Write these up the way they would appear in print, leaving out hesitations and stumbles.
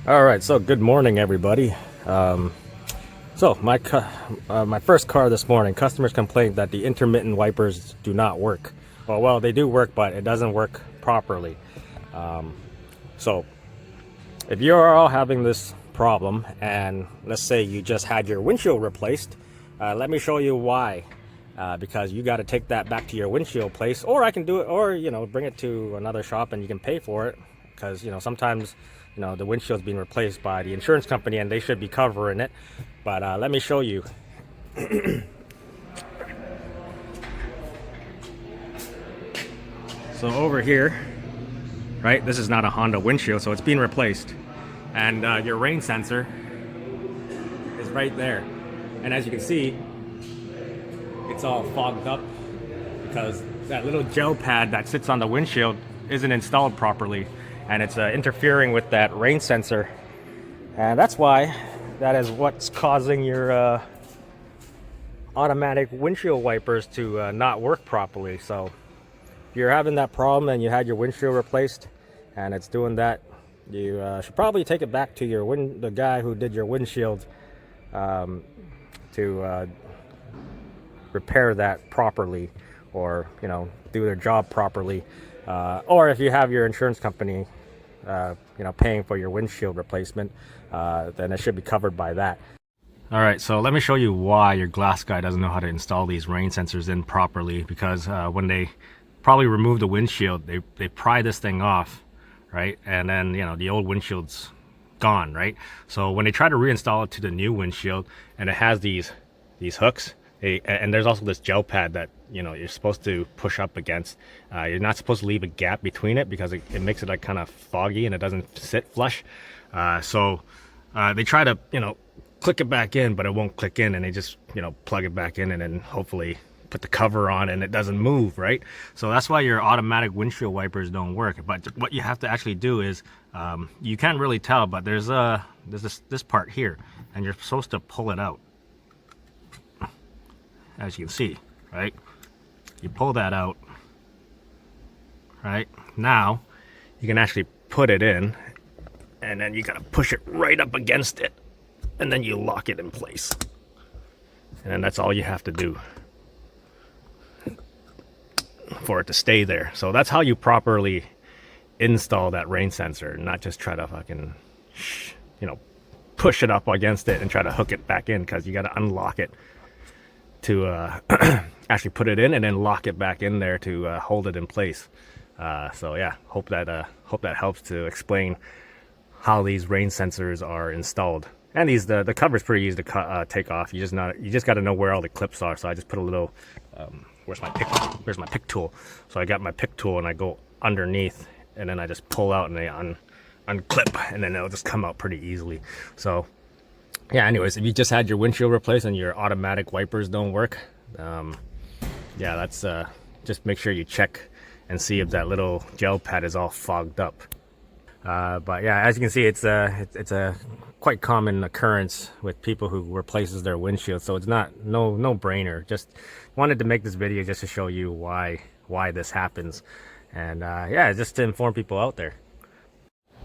All right, so good morning, everybody. My first car this morning, customers complained that the intermittent wipers do not work. Well, they do work, but it doesn't work properly. So, if you're all having this problem, and let's say you just had your windshield replaced, let me show you why. Because you got to take that back to your windshield place, or I can do it, or bring it to another shop and you can pay for it. Because sometimes the windshield's being replaced by the insurance company and they should be covering it. But let me show you. So over here, right, this is not a Honda windshield, so it's being replaced, and your rain sensor is right there, and as you can see, it's all fogged up because that little gel pad that sits on the windshield isn't installed properly, and it's interfering with that rain sensor, and that's why that is what's causing your automatic windshield wipers to not work properly. So if you're having that problem and you had your windshield replaced and it's doing that, you should probably take it back to the guy who did your windshield to repair that properly, or do their job properly, or if you have your insurance company paying for your windshield replacement, then it should be covered by that. All right, so let me show you why your glass guy doesn't know how to install these rain sensors in properly, because when they probably remove the windshield, they pry this thing off, right? And then the old windshield's gone, right? So when they try to reinstall it to the new windshield, and it has these hooks, and there's also this gel pad that you're supposed to push up against. You're not supposed to leave a gap between it because it makes it like kind of foggy and it doesn't sit flush. So they try to click it back in, but it won't click in, and they just plug it back in and then hopefully put the cover on and it doesn't move, right? So that's why your automatic windshield wipers don't work. But what you have to actually do is, you can't really tell, but there's this part here, and you're supposed to pull it out, as you can see, right? You pull that out, right? Now you can actually put it in, and then you gotta push it right up against it, and then you lock it in place, and then that's all you have to do for it to stay there. So that's how you properly install that rain sensor, not just try to fucking push it up against it and try to hook it back in, because you got to unlock it to actually put it in, and then lock it back in there to hold it in place. So yeah, hope that helps to explain how these rain sensors are installed. And the cover's pretty easy to take off. You just got to know where all the clips are. So I just put a little where's my pick tool. So I got my pick tool and I go underneath, and then I just pull out and I unclip, and then it'll just come out pretty easily. So yeah, anyways, if you just had your windshield replaced and your automatic wipers don't work, yeah, that's just make sure you check and see if that little gel pad is all fogged up. But yeah, as you can see, it's a quite common occurrence with people who replaces their windshield, so it's no brainer. Just wanted to make this video just to show you why this happens, and yeah, just to inform people out there.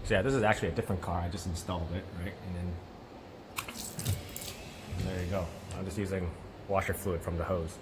So yeah, this is actually a different car. I just installed it, right, and then there you go. I'm just using washer fluid from the hose.